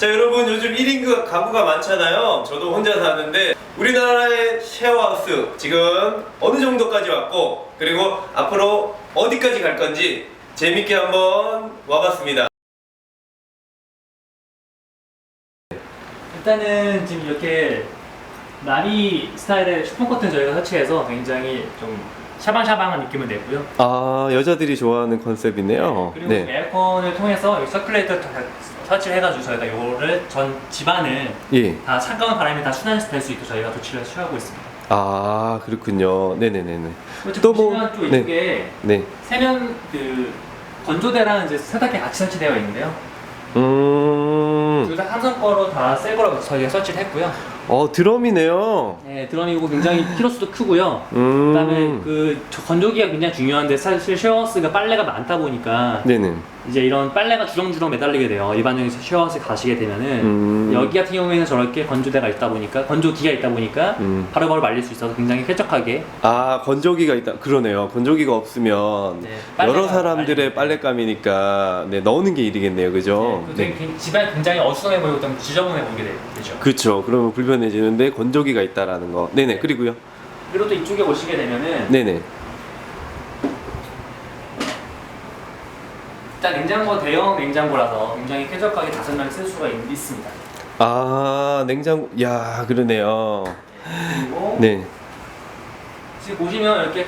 자, 여러분 요즘 1인 가구가 많잖아요. 저도 혼자 사는데 우리나라의 쉐어하우스 지금 어느 정도까지 왔고, 그리고 앞으로 어디까지 갈 건지 재밌게 한번 와봤습니다. 일단은 지금 이렇게 나비 스타일의 슈퍼 커튼 저희가 설치해서 굉장히 좀 샤방샤방한 느낌을 내고요. 아, 여자들이 좋아하는 컨셉이네요. 그리고 에어컨을 통해서 서큘레이터 설치를 해가지고 저희가 이거를 전 집안을 예. 다 차가운 바람이 다 순환될 수 있게 저희가 조치를 취하고 있습니다. 아, 그렇군요. 네네네네. 또 보시면 또 이쪽에 네. 세면 그 건조대랑 이제 세탁기 같이 설치되어 있는데요. 둘 다 삼성 거로 다 새 거라고 저희가 설치를 했고요. 드럼이네요. 네, 드럼이고 굉장히 키로수도 크고요. 그다음에 그 건조기가 굉장히 중요한데 사실 쉐어하우스가 빨래가 많다 보니까 네네. 이제 이런 빨래가 주렁주렁 매달리게 돼요. 일반적인 쉐어하우스 가시게 되면은 여기 같은 경우에는 저렇게 건조대가 있다 보니까 건조기가 있다 보니까 바로바로 말릴 수 있어서 굉장히 쾌적하게. 아, 건조기가 있다. 그러네요. 건조기가 없으면 네, 여러 사람들의 말리는데. 빨랫감이니까 넣는 게 일이겠네요. 그죠? 네, 집안이 굉장히 어수선해 보이고 좀 지저분해 보이게 되죠. 그렇죠. 그러면 불편해지는데 건조기가 있다라는 거. 네네. 그리고요. 그리고 또 이쪽에 보시게 되면은 네네. 일단 냉장고 대형 냉장고라서 굉장히 쾌적하게 5명이 쓸 수가 있습니다. 아, 냉장고. 야, 그러네요. 그리고 네. 지금 보시면 이렇게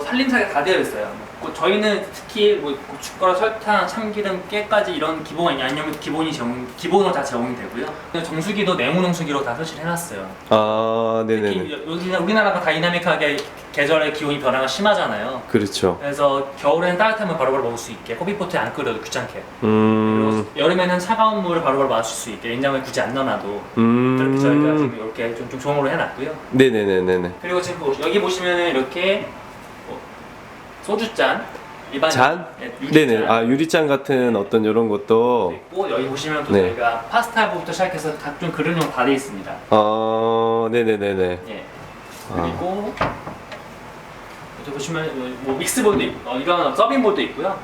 살림살이가 다 되어 있어요. 저희는 특히 고춧가루, 설탕, 참기름, 깨까지 이런 기본 양념 기본으로 다 제공이 되고요. 정수기도 냉온 정수기로 다 설치를 해놨어요. 아, 네네네. 특히 우리나라가 다이나믹하게 계절의 기온이 변화가 심하잖아요. 그렇죠. 그래서 겨울에는 따뜻하면 바로바로 먹을 수 있게 커피포트에 안 끓여도 귀찮게. 그리고 여름에는 차가운 물을 바로바로 마실 수 있게 냉장고에 굳이 안 넣어놔도 이렇게 저희가 지금 이렇게 좀 조정으로 해놨고요. 네네네네네. 그리고 지금 여기 보시면은 이렇게 소주잔 일반 잔? 유리잔 네네. 아, 유리잔 같은 어떤 이런 것도. 있고, 여기 보시면 또 네. 저희가 파스타부터 시작해서 각종 그릇용 다 되어 있습니다. 네네네네. 예. 그리고 여기 보시면 뭐 믹스볼도 있고, 이런 서빙볼도 있고요.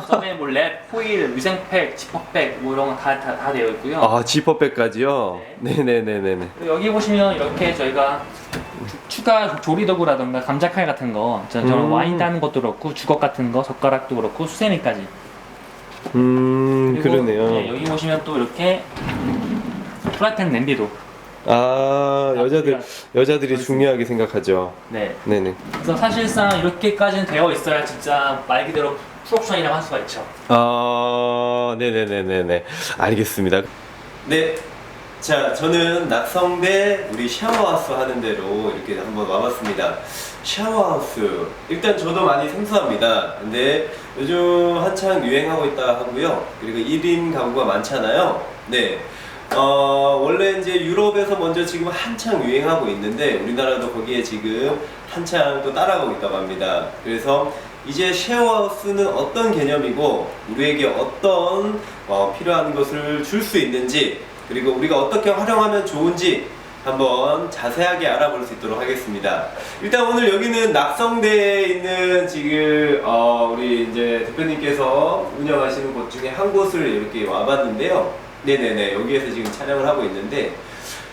서빙볼, 랩, 포일, 위생팩, 지퍼백 뭐 이런 거 다 되어 있고요. 아, 지퍼백까지요? 네네네네네. 그리고 여기 보시면 이렇게 저희가 추가 조리도구라던가 감자칼 같은 거, 저는 와인 따는 것도 그렇고 주걱 같은 거, 젓가락도 그렇고 수세미까지. 그리고 그러네요. 네, 여기 보시면 또 이렇게 프라이팬 냄비도. 아, 여자들이 그렇습니다. 중요하게 생각하죠. 네. 네네. 그래서 사실상 이렇게까지는 되어 있어야 진짜 말 그대로 풀옵션이라고 할 수가 있죠. 네네네네네. 알겠습니다. 네. 자, 저는 낙성대 우리 샤워하우스 하는 대로 이렇게 한번 와봤습니다. 샤워하우스. 일단 저도 많이 생소합니다. 근데 요즘 한창 유행하고 있다 하고요. 그리고 1인 가구가 많잖아요. 네. 원래 이제 유럽에서 먼저 지금 한창 유행하고 있는데 우리나라도 거기에 지금 한창 또 따라가고 있다고 합니다. 그래서 이제 쉐어하우스는 어떤 개념이고 우리에게 어떤 필요한 것을 줄 수 있는지, 그리고 우리가 어떻게 활용하면 좋은지 한번 자세하게 알아볼 수 있도록 하겠습니다. 일단 오늘 여기는 낙성대에 있는 지금 우리 이제 대표님께서 운영하시는 곳 중에 한 곳을 이렇게 와봤는데요. 네네네, 여기에서 지금 촬영을 하고 있는데,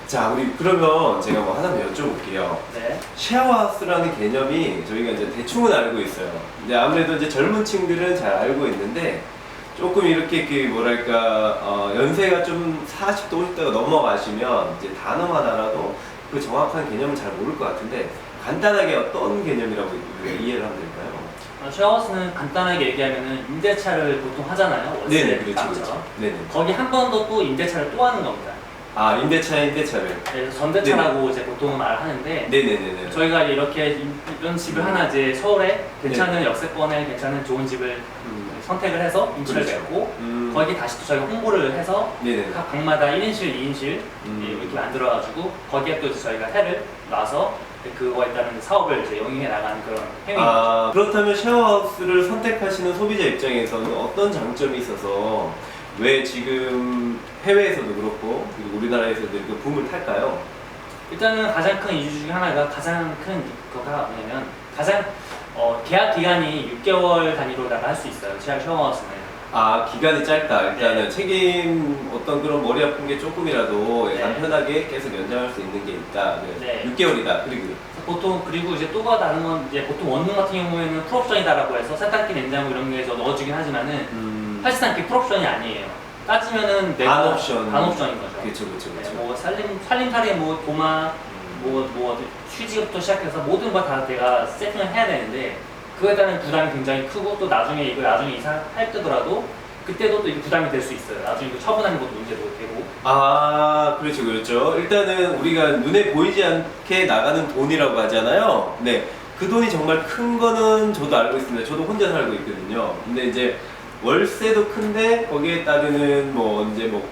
자, 우리 그러면 제가 뭐 하나만 여쭤볼게요. 네. 쉐어하우스라는 개념이 저희가 이제 대충은 알고 있어요. 근데 아무래도 이제 젊은 층들은 잘 알고 있는데 조금 이렇게 그 뭐랄까 연세가 좀 40대 50대가 넘어가시면 이제 단어만 알아도 그 정확한 개념은 잘 모를 것 같은데 간단하게 어떤 개념이라고 우리가 이해를 하면 될까요? 쉐어하우스는 간단하게 얘기하면은 임대차를 보통 하잖아요. 네네, 그렇죠. 네네. 거기 한 번 더 또 임대차를 또 하는 겁니다. 아, 임대차를. 그래서 전대차라고 이제 보통 말하는데, 네네네네. 저희가 이렇게 이런 집을 하나 이제 서울에 괜찮은 역세권에 괜찮은 좋은 집을 선택을 해서 임차를 그렇죠. 맺고 거기 다시 또 저희가 홍보를 해서 네네. 각 방마다 1인실, 2인실 이렇게 만들어가지고 거기에 또 이제 저희가 해를 놔서 그거에 따른 사업을 이제 영위해 나가는 그런 행위입니다. 그렇다면 쉐어하우스를 선택하시는 소비자 입장에서는 어떤 장점이 있어서 왜 지금 해외에서도 그렇고 그리고 우리나라에서도 이렇게 붐을 탈까요? 일단은 가장 큰 이유 중에 하나가 가장 큰 거가 뭐냐면 가장 계약 기간이 6개월 단위로다가 할 수 있어요. 쉐어하우스는. 아, 기간이 짧다. 일단은 책임 어떤 그런 머리 아픈 게 조금이라도 네. 간편하게 계속 연장할 수 있는 게 있다. 네. 6개월이다. 그리고 보통 그리고 이제 또가 다른 건 이제 보통 원룸 같은 경우에는 풀옵션이다라고 해서 세탁기, 냉장고 이런 게서 넣어주긴 하지만은 사실상 그게 풀옵션이 아니에요. 따지면은 반 옵션. 반 옵션인 거죠. 그렇죠, 그렇죠, 네, 그렇죠. 뭐 살림살이 뭐 도마 뭐 휴지부터 시작해서 모든 걸 다 내가 세팅을 해야 되는데 그거에 따른 부담이 굉장히 크고 또 나중에 이사할 때더라도 그때도 또 이게 부담이 될 수 있어요. 나중에 이거 처분하는 것도 문제도 되고. 아, 그렇죠, 그렇죠. 일단은 우리가 눈에 보이지 않게 나가는 돈이라고 하잖아요. 네, 그 돈이 정말 큰 거는 저도 알고 있습니다. 저도 혼자 살고 있거든요. 근데 이제 월세도 큰데 거기에 따르는 뭐 이제 뭐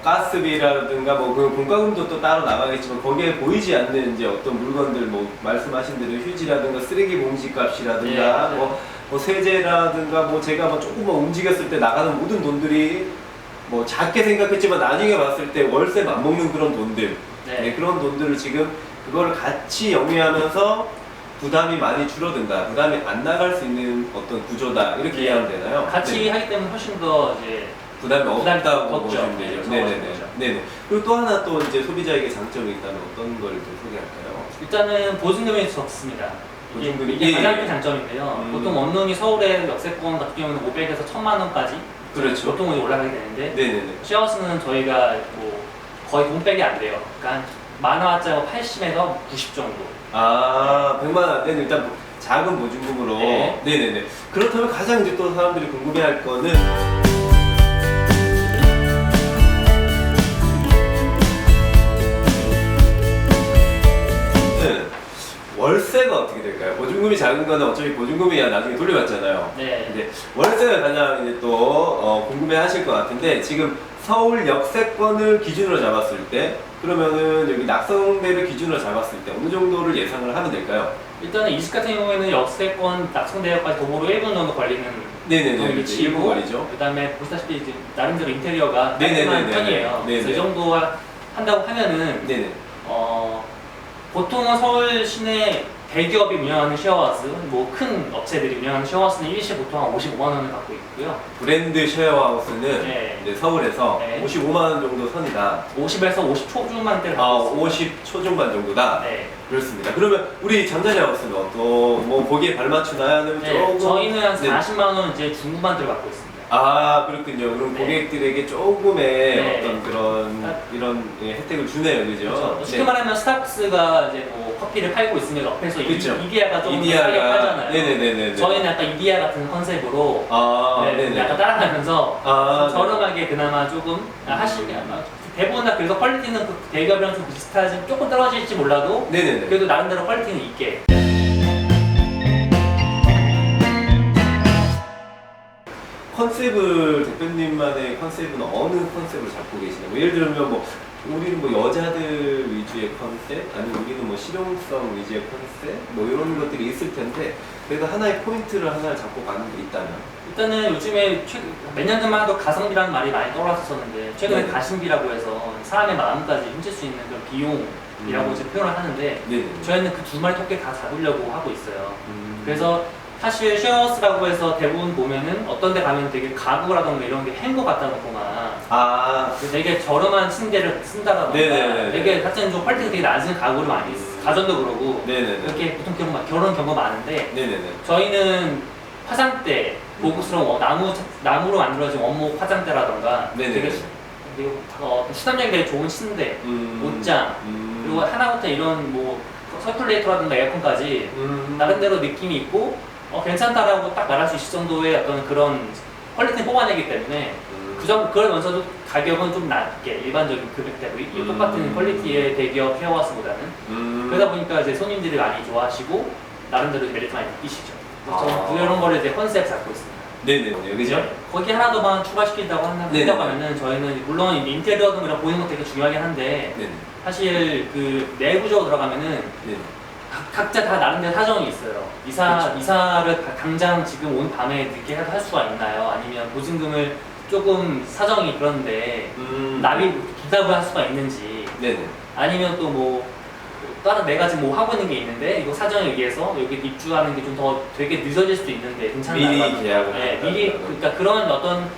가스비라든가 뭐 그 공과금도 또 따로 나가겠지만 거기에 보이지 않는 이제 어떤 물건들 뭐 말씀하신 대로 휴지라든가 쓰레기 봉지 값이라든가 네, 뭐 세제라든가 뭐 제가 뭐 조금만 움직였을 때 나가는 모든 돈들이 뭐 작게 생각했지만 나중에 봤을 때 월세 맞먹는 그런 돈들 네, 그런 돈들을 지금 그거를 같이 영위하면서 부담이 많이 줄어든다. 부담이 안 나갈 수 있는 어떤 구조다. 이렇게 네. 이해하면 되나요? 같이 네. 하기 때문에 훨씬 더 이제 부담이 없다고 없죠. 보시면 네, 되죠. 적어지는 네네네. 거죠. 네네. 그리고 또 하나 또 이제 소비자에게 장점이 있다면 어떤 걸 좀 소개할까요? 일단은 보증금이 적습니다. 보증금이- 이게 가장 예, 큰 예. 장점인데요. 보통 원룸이 서울의 역세권 같은 경우는 500에서 1000만 원까지 그렇죠. 보통 올라가게 되는데 네네네. 쉐어스는 저희가 뭐 거의 돈백이 안 돼요. 그러니까 많아봤자 80에서 90 정도. 아, 100만 원대는 일단 작은 보증금으로. 네. 네네네. 그렇다면 가장 이제 또 사람들이 궁금해할 거는 월세가 어떻게 될까요? 보증금이 작은 거는 어차피 보증금이야 나중에 돌려받잖아요. 네. 근데 월세가 가장 이제 또 궁금해하실 것 같은데 지금 서울 역세권을 기준으로 잡았을 때 그러면은 여기 낙성대를 기준으로 잡았을 때 어느 정도를 예상을 하면 될까요? 일단은 이 집 같은 경우에는 역세권 낙성대역까지 도보로 1분 정도 걸리는 네네네. 그런 일본 위치이고 거리죠. 그다음에 보시다시피 이제 나름대로 인테리어가 네네네네. 깔끔한 편이에요. 네네. 그래서 이 정도 한다고 하면은 네네. 보통은 서울 시내 대기업이 운영하는 쉐어하우스, 뭐 큰 업체들이 운영하는 쉐어하우스는 일시에 보통 한 55만 원을 갖고 있고요. 브랜드 쉐어하우스는 네. 이제 서울에서 네. 55만 원 정도 선이다. 50에서 50 초중반대를 아, 갖고 있습니다. 50 초중반 정도다. 네. 그렇습니다. 그러면 우리 잠자리하우스는 또 뭐 거기에 발맞추나요? 아니면 네, 조금 저희는 한 네. 40만 원 이제 중후반대를 갖고 있습니다. 아, 그렇군요. 그럼 네. 고객들에게 조금의 네. 어떤 그런 이런 혜택을 주네요, 그죠? 그렇죠. 쉽게 네. 말하면 스타벅스가 이제 뭐 커피를 팔고 있으면 옆에서 그쵸. 이디야가 좀 싸게 이디야가 팔잖아요. 네네네네. 저희는 약간 이디야 같은 컨셉으로 아, 네, 네네. 약간 따라가면서 아, 좀 저렴하게 그나마 조금 하시면 대부분 다 그래서 퀄리티는 그 대기업이랑 좀 비슷하지 조금 떨어질지 몰라도 네네네. 그래도 나름대로 퀄리티는 있게. 컨셉을 대표님만의 컨셉은 어느 컨셉을 잡고 계시나요? 뭐 예를 들면 뭐 우리는 뭐 여자들 위주의 컨셉, 아니면 우리는 뭐 실용성 위주의 컨셉, 뭐 이런 것들이 있을 텐데 그래도 하나의 포인트를 하나 잡고 가는 게 있다면 일단은 요즘에 몇 년 전만 해도 가성비라는 말이 많이 떠올랐었는데 최근에 네네. 가심비라고 해서 사람의 마음까지 훔칠 수 있는 그런 비용이라고 이제 표현을 하는데 네네. 저희는 그 두 마리 토끼 다 잡으려고 하고 있어요. 음. 그래서 사실 쉐어하우스라고 해서 대부분 보면은 어떤 데 가면 되게 가구라던가 이런 게 행거 갖다 놓거나 아, 되게 저렴한 침대를 쓴다던가 네네네네. 되게 하여튼 좀 퀄리티가 되게 낮은 가구를 많이 가전도 그러고 네네네. 이렇게 보통 결혼 경우가 많은데 네네네. 저희는 화장대 고급스러운 나무로 만들어진 원목 화장대라던가 네네. 되게 수납력이 되게 좋은 침대, 옷장 그리고 하나부터 이런 뭐 서큘레이터라든가 에어컨까지 나름대로 느낌이 있고 괜찮다라고 딱 말할 수 있을 정도의 어떤 그런 퀄리티를 뽑아내기 때문에 그러면서도 가격은 좀 낮게 일반적인 금액대로 똑같은 퀄리티의 대기업 쉐어하우스보다는 그러다 보니까 이제 손님들이 많이 좋아하시고 나름대로 메리트 많이 느끼시죠. 그래서 저는 그런 거를 이제 컨셉 잡고 있습니다. 네네네. 그죠? 거기 하나 더만 추가시킨다고 네네. 하면은 저희는 물론 인테리어도 이런 보이는 것도 되게 중요하긴 한데 네네. 사실 그 내부적으로 들어가면은 네네. 각자 다 나름대로 사정이 있어요. 그렇죠. 이사를 당장 지금 온 밤에 늦게 할 수가 있나요? 아니면 보증금을 조금 사정이 그런데 납입 기답을 할 수가 있는지 네네. 아니면 또 뭐 다른 내가 지금 뭐 하고 있는 게 있는데 이거 사정에 의해서 여기 입주하는 게 좀 더 되게 늦어질 수도 있는데 괜찮나? 미리 계약을 네, 미리 그러니까 그런 어떤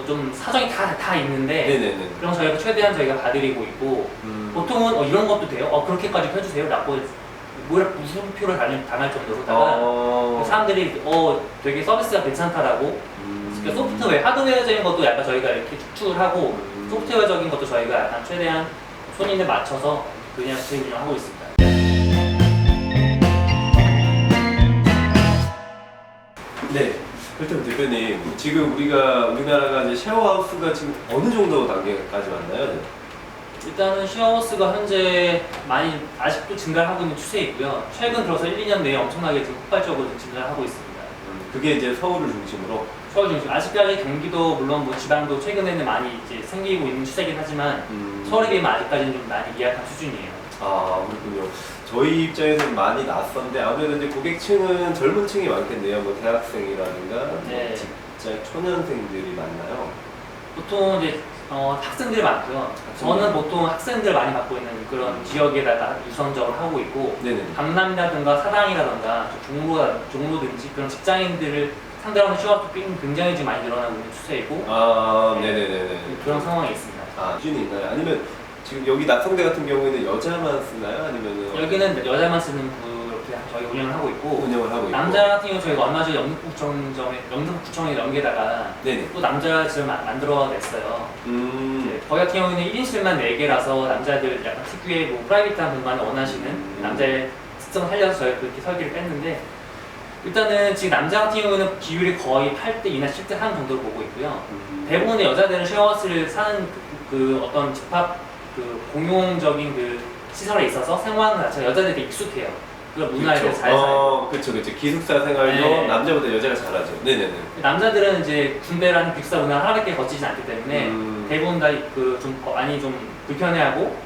좀 사정이 다 있는데 네네네. 그럼 저희가 최대한 저희가 봐드리고 있고 보통은 이런 것도 돼요? 그렇게까지 해주세요? 라고 무슨표를 당할 정도로다가 사람들이 되게 서비스가 괜찮다라고 그러니까 소프트웨어, 하드웨어적인 것도 약간 저희가 이렇게 축축을 하고 소프트웨어적인 것도 저희가 약간 최대한 손님에 맞춰서 그냥 저희 운영하고 있습니다. 네. 그렇다면 대표님, 지금 우리나라가 이제 쉐어하우스가 지금 어느 정도 단계까지 왔나요? 일단은 쉐어하우스가 현재 많이 아직도 증가하고 있는 추세이고요. 최근 들어서 1, 2년 내에 엄청나게 지금 폭발적으로 증가하고 있습니다. 그게 이제 서울을 중심으로. 서울 중심. 아직까지 경기도 물론 뭐 지방도 최근에는 많이 이제 생기고 있는 추세긴 하지만 서울에 비하면 아직까지는 좀 많이 미약한 수준이에요. 아, 그렇군요. 저희 입장에서는 많이 낯선데 아무래도 이제 고객층은 젊은 층이 많겠네요. 뭐 대학생이라든가 네. 직장 초년생들이 많나요? 보통 이제 학생들이 많고요. 저는 보통 학생들 많이 받고 있는 그런 지역에다가 우선적으로 하고 있고 네네. 강남이라든가 사당이라든가 종로든지 그런 직장인들을 상대로 하는 쉐어하우스 굉장히 지금 많이 늘어나고 있는 추세이고 아, 네네네네. 그런 상황이 있습니다. 아, 기준이 있나요? 아니면 지금 여기 낙성대 같은 경우에는 여자만 쓰나요? 아니면은 여기는 여자만 쓰는 그렇게 저희 운영을 하고 있고 운영을 하고 있고. 남자 같은 경우 저희가 얼마 전에 영등포구청에 연계다가 네네. 또 남자 집을 만들어냈어요. 네. 거기 같은 경우에는 1인실만 4개라서 남자들 약간 특유의 뭐 프라이빗한 분만 원하시는 남자의 특성을 살려서 저희가 그렇게 설계를 뺐는데 일단은 지금 남자 같은 경우는 비율이 거의 8대2나 10대 3 정도로 보고 있고요. 대부분의 여자들은 쉐어하우스를 사는 그 어떤 집합 공용적인 그 시설에 있어서 생활하는 자체가 여자들이 익숙해요. 그 문화에 대해서 잘 살고. 그렇죠. 기숙사 생활도 네. 남자보다 여자가 잘하죠. 네네네. 남자들은 이제 군대라는 기숙사 문화를 하나밖에 거치지 않기 때문에 대부분 다 좀 많이 좀 불편해하고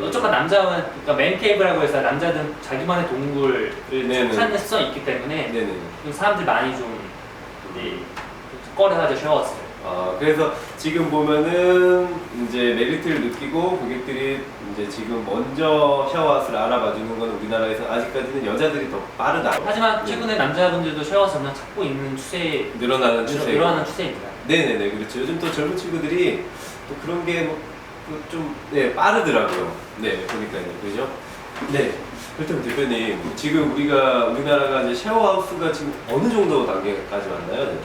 어쩌면 남자는 그러니까 맨케이브라고 해서 남자들은 자기만의 동굴을 네네. 찾는 습성이 있기 때문에 네네. 좀 사람들이 많이 좀 이제 꺼려하죠 쉐어하우스를. 그래서 지금 보면은 이제 메리트를 느끼고 고객들이 이제 지금 먼저 샤워하우스를 알아봐 주는 건 우리나라에서 아직까지는 여자들이 더 빠르다. 하지만 최근에 남자분들도 쉐어하우스 점점 찾고 있는 추세 늘어나는 추세. 늘어나는 추세입니다. 네네네, 그렇죠. 요즘 또 젊은 친구들이 또 그런 게 좀 빠르더라고요. 네, 보니까요, 그죠? 네. 그렇다면 대표님, 지금 우리나라가 이제 쉐어하우스가 지금 어느 정도 단계까지 왔나요?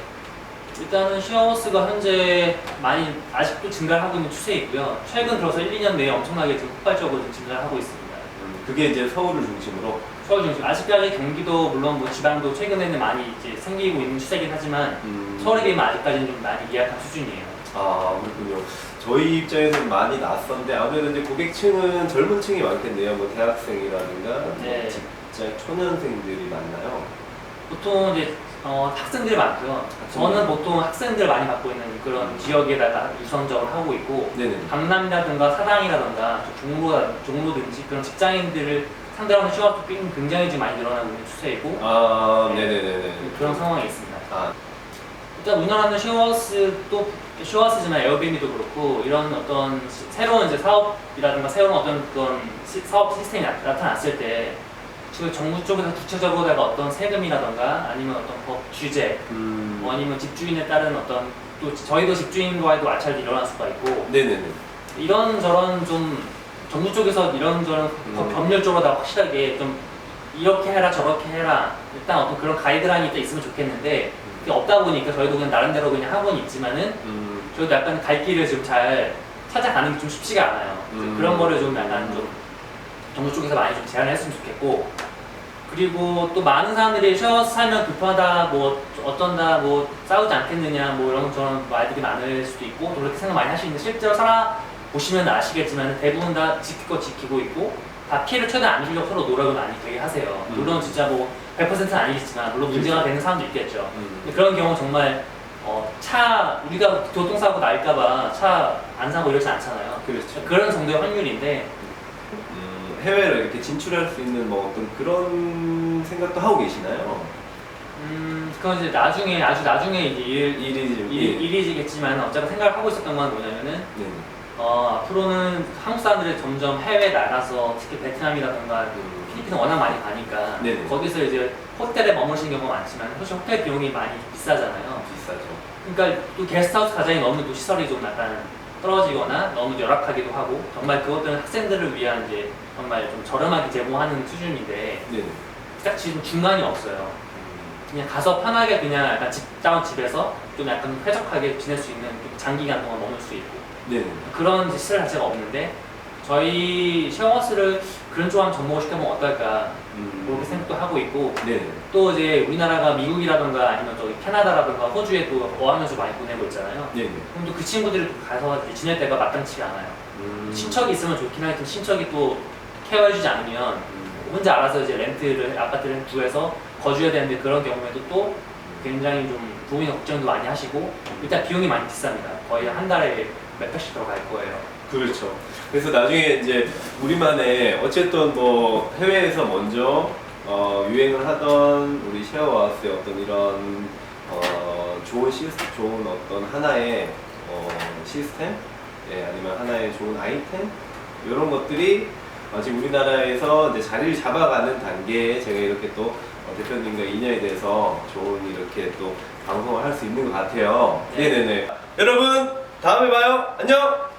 일단은 쉐어하우스가 현재 많이 아직도 증가하고 있는 추세이고요. 최근 들어서 1, 2년 내에 엄청나게 지금 폭발적으로 증가하고 있습니다. 그게 이제 서울을 중심으로. 서울 중심. 아직까지 경기도 물론 뭐 지방도 최근에는 많이 이제 생기고 있는 추세긴 하지만 서울에 비하면 아직까지는 좀 많이 미약한 수준이에요. 아, 그렇군요. 저희 입장에서는 많이 낯선데 아무래도 이제 고객층은 젊은 층이 많겠네요. 뭐 대학생이라든가 네. 직장 초년생들이 많나요? 보통 이제 학생들이 많고요. 저는 보통 학생들 많이 받고 있는 그런 지역에다가 우선적으로 하고 있고 네네. 강남이라든가 사당이라든가 종로든지 그런 직장인들을 상대로 하는 쉐어하우스 굉장히 지금 많이 늘어나고 있는 추세이고 아, 네네네네. 그런 상황이 있습니다. 아, 일단 우리나라는 쉐어하우스지만 에어비앤비도 그렇고 이런 어떤 새로운 이제 사업이라든가 새로운 어떤 그런 사업 시스템이 나타났을 때 정부 쪽에서 구체적으로다가 어떤 세금이라든가 아니면 어떤 법 규제 아니면 집주인에 따른 어떤 또 저희도 집주인과의 마찰이 일어날 수가 있고 네네네. 이런저런 좀 정부 쪽에서 이런저런 법률적으로 다 확실하게 좀 이렇게 해라 저렇게 해라 일단 어떤 그런 가이드라인이 또 있으면 좋겠는데 그게 없다 보니까 저희도 그냥 나름대로 그냥 하고는 있지만은 저희도 약간 갈 길을 지금 잘 찾아가는 게 좀 쉽지가 않아요. 그런 거를 좀 약간 좀 정부 쪽에서 많이 좀 제안을 했으면 좋겠고 그리고 또 많은 사람들이 쉐어하우스 살면 불편하다 뭐 어쩐다 뭐 싸우지 않겠느냐 뭐 이런 저런 말들이 많을 수도 있고 그렇게 생각 많이 하시는데 실제로 살아보시면 아시겠지만 대부분 다 지킬 거 지키고 있고 다 피해를 최대한 안 주려고 서로 노력을 많이 되게 하세요. 물론 진짜 뭐 100%는 아니겠지만 물론 문제가 되는 사람도 있겠죠. 근데 그런 경우 정말 우리가 교통사고 날까봐 차 안 사고 이러지 않잖아요. 그렇죠. 그런 정도의 확률인데 해외로 이렇게 진출할 수 있는 뭐 어떤 그런 생각도 하고 계시나요? 그건 이제 나중에 아주 나중에 이제 일이 일이지겠지만 어차피 생각을 하고 있었던 건 뭐냐면은 네. 앞으로는 한국 사람들이 점점 해외 나가서 특히 베트남이라든가 필리핀은 워낙 많이 가니까 네네. 거기서 이제 호텔에 머무시는 경우가 많지만 사실 호텔 비용이 많이 비싸잖아요. 비싸죠. 그러니까 또 게스트하우스 가장이 너무 또 시설이 좀 약간 떨어지거나 너무 열악하기도 하고 정말 그것들은 학생들을 위한 이제 정말 좀 저렴하게 제공하는 수준인데 네네. 딱 지금 중간이 없어요. 그냥 가서 편하게 그냥 약간 직다운 집에서 좀 약간 쾌적하게 지낼 수 있는 좀 장기간 동안 머물 수 있고 네네. 그런 시설 자체가 없는데 저희 쉐어하우스를 그런 쪽 한번 접목을 시켜보면 어떨까 그렇게 생각도 하고 있고 네네. 또 이제 우리나라가 미국이라든가 아니면 저기 캐나다라든가 호주에 또 어학연수 많이 보내고 있잖아요. 네네. 그럼 또 그 친구들이 또 가서 이제 지낼 때가 마땅치가 않아요. 친척이 있으면 좋긴 하지만 친척이 또 케어해주지 않으면 혼자 알아서 이제 렌트를 아파트 렌트 구해서 거주해야 되는데 그런 경우에도 또 굉장히 좀 부모님 걱정도 많이 하시고 일단 비용이 많이 비쌉니다. 거의 한 달에 몇백씩 들어갈 거예요. 그렇죠. 그래서 나중에 이제 우리만의 어쨌든 뭐 해외에서 먼저 유행을 하던 우리 쉐어하우스의 어떤 이런 좋은 시스템, 좋은 어떤 하나의 시스템, 예, 아니면 하나의 좋은 아이템 이런 것들이 아직 우리나라에서 이제 자리를 잡아가는 단계에 제가 이렇게 또 대표님과 인연이 돼서 좋은 이렇게 또 방송을 할 수 있는 것 같아요. 네. 네네네. 여러분 다음에 봐요. 안녕.